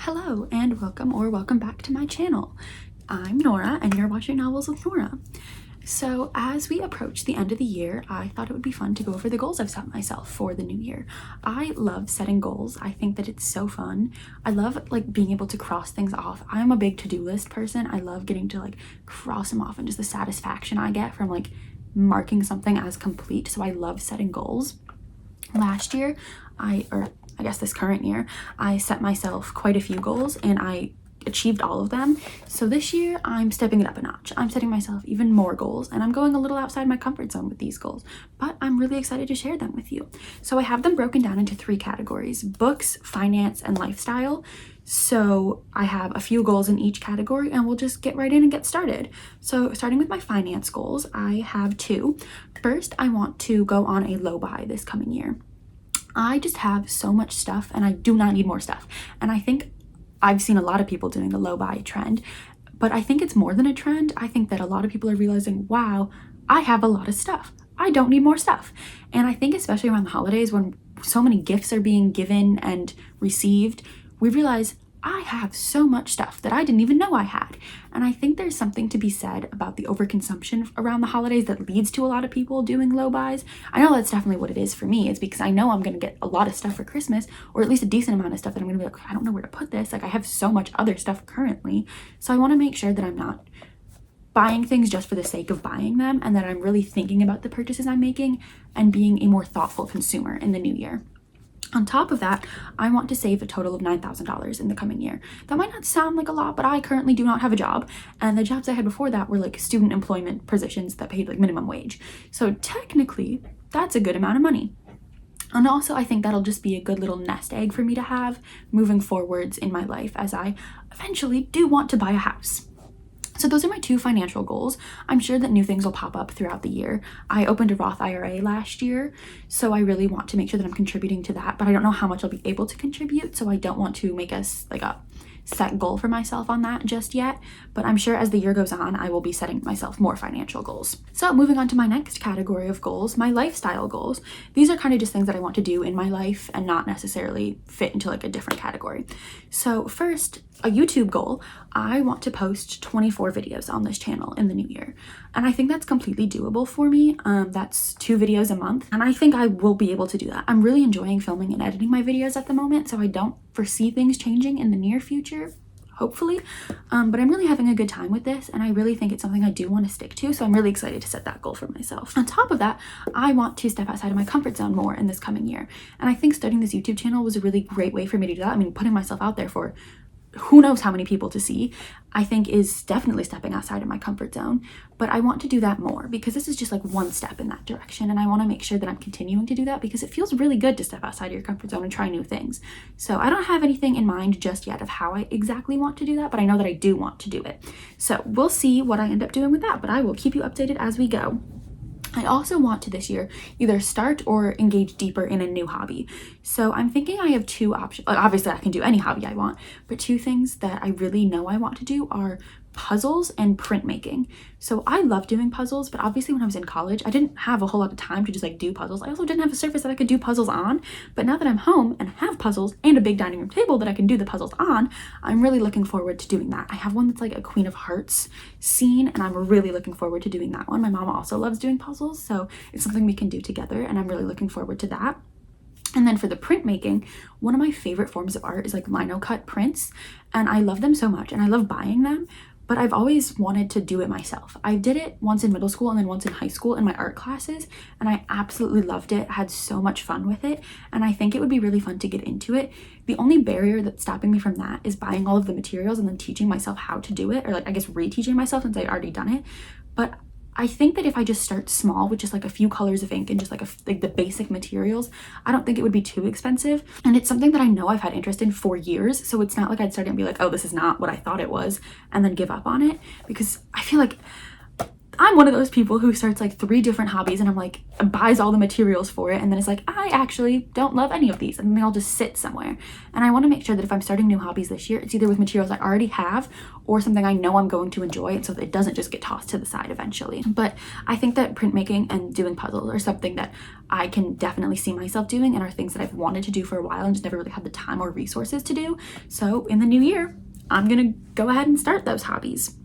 Hello and welcome back to my channel. I'm Nora and you're watching Novels with Nora. So as we approach the end of the year, I thought it would be fun to go over the goals I've set myself for the new year. I love setting goals. I think that it's so fun. I love being able to cross things off. I'm a big to-do list person. I love getting to cross them off and just the satisfaction I get from marking something as complete. So I love setting goals. Last year, I guess this current year, I set myself quite a few goals and I achieved all of them. So this year I'm stepping it up a notch. I'm setting myself even more goals and I'm going a little outside my comfort zone with these goals, but I'm really excited to share them with you. So I have them broken down into 3 categories: books, finance, and lifestyle. So I have a few goals in each category and we'll just get right in and get started. So starting with my finance goals, I have 2. First, I want to go on a low buy this coming year. I just have so much stuff and I do not need more stuff. And I think I've seen a lot of people doing the low buy trend, but I think it's more than a trend. I think that a lot of people are realizing, wow, I have a lot of stuff. I don't need more stuff. And I think especially around the holidays when so many gifts are being given and received, we realize I have so much stuff that I didn't even know I had. And I think there's something to be said about the overconsumption around the holidays that leads to a lot of people doing low buys. I know that's definitely what it is for me. It's because I know I'm going to get a lot of stuff for Christmas, or at least a decent amount of stuff that I'm going to be like, I don't know where to put this. I have so much other stuff currently. So I want to make sure that I'm not buying things just for the sake of buying them, and that I'm really thinking about the purchases I'm making and being a more thoughtful consumer in the new year. On top of that, I want to save a total of $9,000 in the coming year. That might not sound like a lot, but I currently do not have a job. And the jobs I had before that were student employment positions that paid minimum wage. So technically, that's a good amount of money. And also, I think that'll just be a good little nest egg for me to have moving forwards in my life as I eventually do want to buy a house. So those are my 2 financial goals. I'm sure that new things will pop up throughout the year. I opened a Roth IRA last year, so I really want to make sure that I'm contributing to that, but I don't know how much I'll be able to contribute, so I don't want to make a set goal for myself on that just yet, but I'm sure as the year goes on, I will be setting myself more financial goals. So moving on to my next category of goals, my lifestyle goals. These are kind of just things that I want to do in my life and not necessarily fit into a different category. So first, a YouTube goal. I want to post 24 videos on this channel in the new year. And I think that's completely doable for me. That's 2 videos a month. And I think I will be able to do that. I'm really enjoying filming and editing my videos at the moment, so I don't foresee things changing in the near future, hopefully. But I'm really having a good time with this, and I really think it's something I do want to stick to, so I'm really excited to set that goal for myself. On top of that, I want to step outside of my comfort zone more in this coming year. And I think starting this YouTube channel was a really great way for me to do that. I mean, putting myself out there for who knows how many people to see, I think is definitely stepping outside of my comfort zone. But I want to do that more because this is just one step in that direction, and I want to make sure that I'm continuing to do that because it feels really good to step outside of your comfort zone and try new things. So I don't have anything in mind just yet of how I exactly want to do that, but I know that I do want to do it. So we'll see what I end up doing with that, but I will keep you updated as we go. I also want to this year either start or engage deeper in a new hobby. So I'm thinking I have 2 options. Obviously, I can do any hobby I want, but 2 things that I really know I want to do are puzzles and printmaking. So I love doing puzzles, but obviously when I was in college, I didn't have a whole lot of time to just do puzzles. I also didn't have a surface that I could do puzzles on, but now that I'm home and have puzzles and a big dining room table that I can do the puzzles on, I'm really looking forward to doing that. I have one that's a Queen of Hearts scene, and I'm really looking forward to doing that one. My mom also loves doing puzzles, so it's something we can do together, and I'm really looking forward to that. And then for the printmaking, one of my favorite forms of art is lino cut prints, and I love them so much, and I love buying them. But I've always wanted to do it myself. I did it once in middle school and then once in high school in my art classes, and I absolutely loved it, had so much fun with it, and I think it would be really fun to get into it. The only barrier that's stopping me from that is buying all of the materials and then teaching myself how to do it, or I guess reteaching myself since I'd already done it. But I think that if I just start small with just a few colors of ink and just the basic materials, I don't think it would be too expensive. And it's something that I know I've had interest in for years. So it's not I'd start and be oh, this is not what I thought it was, and then give up on it, because I feel I'm one of those people who starts like 3 different hobbies and I'm like, buys all the materials for it, and then it's like, I actually don't love any of these, and they all just sit somewhere. And I want to make sure that if I'm starting new hobbies this year, it's either with materials I already have or something I know I'm going to enjoy, and so that it doesn't just get tossed to the side eventually. But I think that printmaking and doing puzzles are something that I can definitely see myself doing and are things that I've wanted to do for a while and just never really had the time or resources to do. So in the new year, I'm gonna go ahead and start those hobbies.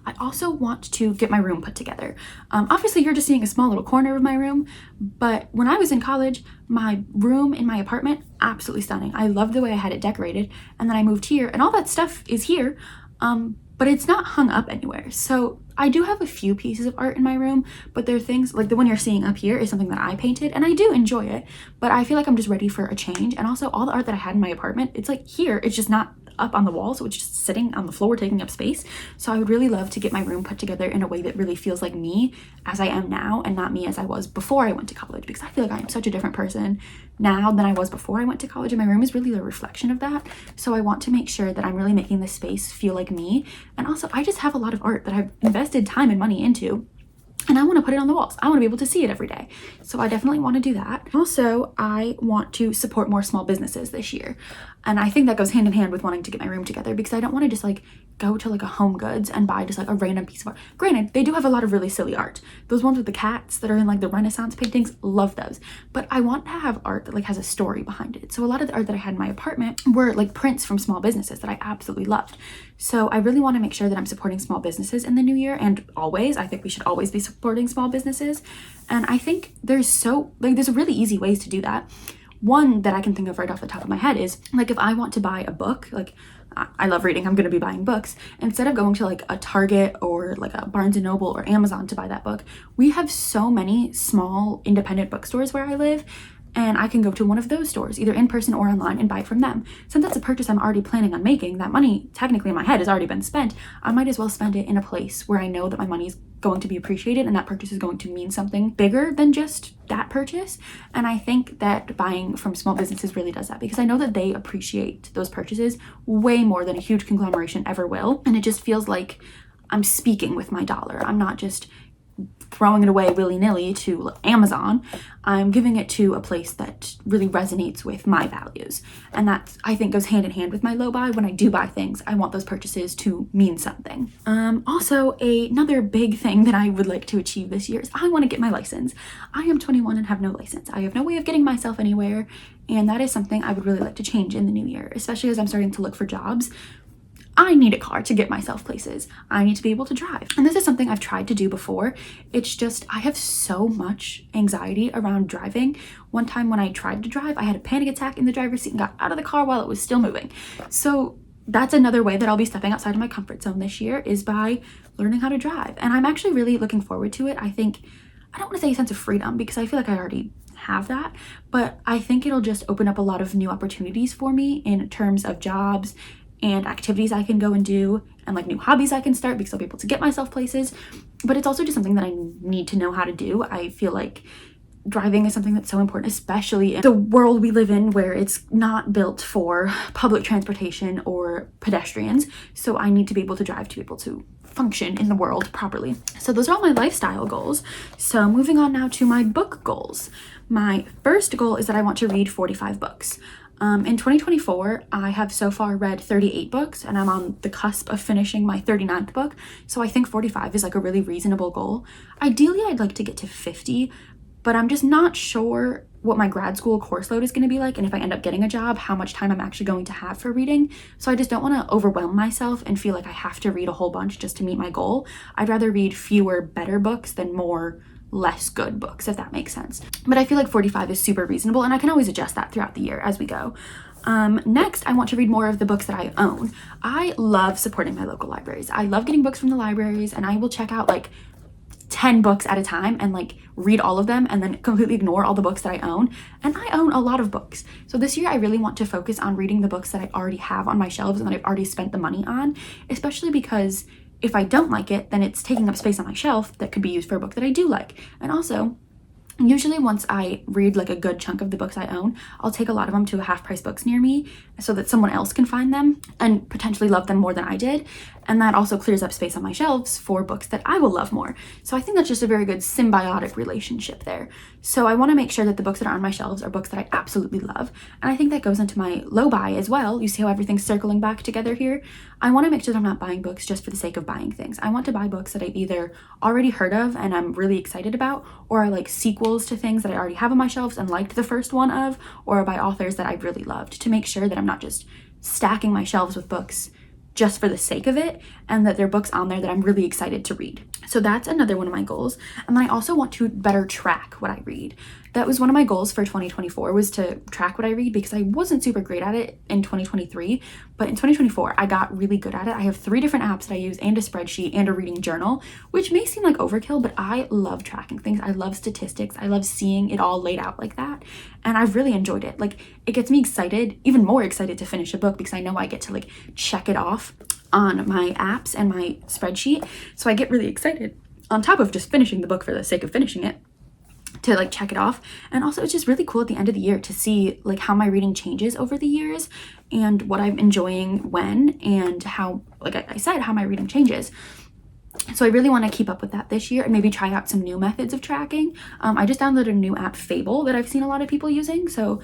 I also want to get my room put together. Obviously, you're just seeing a small little corner of my room, but when I was in college, my room in my apartment, absolutely stunning. I loved the way I had it decorated, and then I moved here, and all that stuff is here, but it's not hung up anywhere. So I do have a few pieces of art in my room, but they're things like the one you're seeing up here is something that I painted, and I do enjoy it, but I feel like I'm just ready for a change. And also all the art that I had in my apartment, it's like here, it's just not up on the wall, so it's just sitting on the floor taking up space. So I would really love to get my room put together in a way that really feels like me as I am now and not me as I was before I went to college, because I feel like I am such a different person now than I was before I went to college, and my room is really the reflection of that. So I want to make sure that I'm really making this space feel like me. And also I just have a lot of art that I've invested time and money into, and I want to put it on the walls. I want to be able to see it every day. So I definitely want to do that. Also, I want to support more small businesses this year. And I think that goes hand in hand with wanting to get my room together, because I don't want to just like go to like a Home Goods and buy just like a random piece of art. Granted, they do have a lot of really silly art. Those ones with the cats that are in like the Renaissance paintings, love those. But I want to have art that like has a story behind it. So a lot of the art that I had in my apartment were like prints from small businesses that I absolutely loved. So I really want to make sure that I'm supporting small businesses in the new year, and always, I think we should always be supporting small businesses. And I think there's really easy ways to do that. One that I can think of right off the top of my head is like, if I want to buy a book, like I love reading, I'm going to be buying books. Instead of going to like a Target or like a Barnes & Noble or Amazon to buy that book, we have so many small independent bookstores where I live, and I can go to one of those stores, either in person or online, and buy it from them. Since that's a purchase I'm already planning on making, that money technically in my head has already been spent, I might as well spend it in a place where I know that my money is going to be appreciated and that purchase is going to mean something bigger than just that purchase. And I think that buying from small businesses really does that, because I know that they appreciate those purchases way more than a huge conglomeration ever will. And it just feels like I'm speaking with my dollar. I'm not just throwing it away willy-nilly to Amazon. I'm giving it to a place that really resonates with my values. And that, I think, goes hand in hand with my low buy. When I do buy things, I want those purchases to mean something. Also, another big thing that I would like to achieve this year is I want to get my license. I am 21 and have no license. I have no way of getting myself anywhere, and that is something I would really like to change in the new year, especially as I'm starting to look for jobs. I need a car to get myself places. I need to be able to drive. And this is something I've tried to do before. It's just, I have so much anxiety around driving. One time when I tried to drive, I had a panic attack in the driver's seat and got out of the car while it was still moving. So that's another way that I'll be stepping outside of my comfort zone this year, is by learning how to drive. And I'm actually really looking forward to it. I think, I don't want to say a sense of freedom, because I feel like I already have that, but I think it'll just open up a lot of new opportunities for me in terms of jobs and activities I can go and do, and like new hobbies I can start, because I'll be able to get myself places. But it's also just something that I need to know how to do. I feel like driving is something that's so important, especially in the world we live in, where it's not built for public transportation or pedestrians. So I need to be able to drive to be able to function in the world properly. So those are all my lifestyle goals. So moving on now to my book goals. My first goal is that I want to read 45 books. In 2024, I have so far read 38 books, and I'm on the cusp of finishing my 39th book. So I think 45 is like a really reasonable goal. Ideally, I'd like to get to 50, but I'm just not sure what my grad school course load is going to be like, and if I end up getting a job, how much time I'm actually going to have for reading. So I just don't want to overwhelm myself and feel like I have to read a whole bunch just to meet my goal. I'd rather read fewer better books than more less good books, if that makes sense. But I feel like 45 is super reasonable, and I can always adjust that throughout the year as we go. Next, I want to read more of the books that I own. I love supporting my local libraries. I love getting books from the libraries, and I will check out like 10 books at a time and like read all of them and then completely ignore all the books that I own. And I own a lot of books. So this year I really want to focus on reading the books that I already have on my shelves and that I've already spent the money on, especially because if I don't like it, then it's taking up space on my shelf that could be used for a book that I do like. And also, Usually once I read like a good chunk of the books I own, I'll take a lot of them to a Half Price Books near me so that someone else can find them and potentially love them more than I did. And that also clears up space on my shelves for books that I will love more. So I think that's just a very good symbiotic relationship there. So I want to make sure that the books that are on my shelves are books that I absolutely love. And I think that goes into my low buy as well. You see how everything's circling back together here? I want to make sure that I'm not buying books just for the sake of buying things. I want to buy books that I've either already heard of and I'm really excited about, or are like sequels to things that I already have on my shelves and liked the first one of, or by authors that I really loved, to make sure that I'm not just stacking my shelves with books just for the sake of it, and that there are books on there that I'm really excited to read. So that's another one of my goals. And then I also want to better track what I read. That was one of my goals for 2024, was to track what I read, because I wasn't super great at it in 2023, but in 2024 I got really good at it. I have 3 different apps that I use and a spreadsheet and a reading journal, which may seem like overkill, but I love tracking things. I love statistics. I love seeing it all laid out like that, and I've really enjoyed it. Like, it gets me excited, even more excited to finish a book, because I know I get to like check it off on my apps and my spreadsheet. So I get really excited, on top of just finishing the book for the sake of finishing it, to like check it off. And also it's just really cool at the end of the year to see like how my reading changes over the years and what I'm enjoying when, and how, like I said, how my reading changes. So I really want to keep up with that this year and maybe try out some new methods of tracking. I just downloaded a new app, Fable, that I've seen a lot of people using, so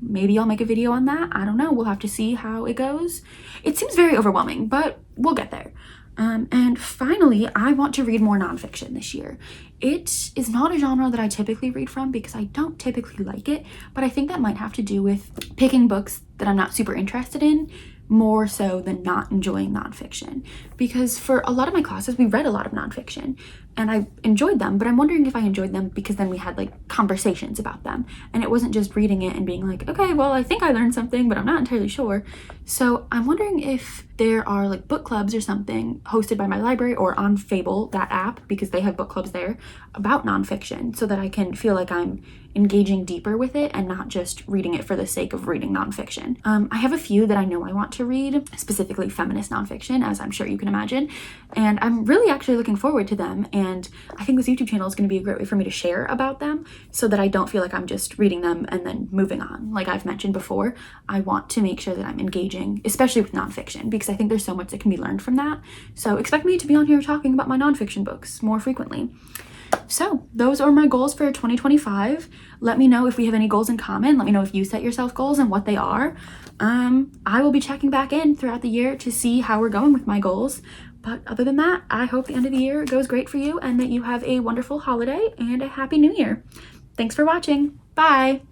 maybe I'll make a video on that. I don't know. We'll have to see how it goes. It seems very overwhelming, but we'll get there. And finally, I want to read more nonfiction this year. It is not a genre that I typically read from because I don't typically like it, but I think that might have to do with picking books that I'm not super interested in, more so than not enjoying nonfiction. Because for a lot of my classes, we read a lot of nonfiction and I enjoyed them, but I'm wondering if I enjoyed them because then we had like conversations about them, and it wasn't just reading it and being like, okay, well, I think I learned something, but I'm not entirely sure. So I'm wondering if there are like book clubs or something hosted by my library or on Fable, that app, because they have book clubs there, about nonfiction, so that I can feel like I'm engaging deeper with it and not just reading it for the sake of reading nonfiction. I have a few that I know I want to read, specifically feminist nonfiction, as I'm sure you can imagine, and I'm really actually looking forward to them. And I think this YouTube channel is going to be a great way for me to share about them, so that I don't feel like I'm just reading them and then moving on. Like I've mentioned before, I want to make sure that I'm engaging, especially with nonfiction, because I think there's so much that can be learned from that. So expect me to be on here talking about my nonfiction books more frequently. So those are my goals for 2025. Let me know if we have any goals in common. Let me know if you set yourself goals and what they are. I will be checking back in throughout the year to see how we're going with my goals. But other than that, I hope the end of the year goes great for you and that you have a wonderful holiday and a happy new year. Thanks for watching. Bye.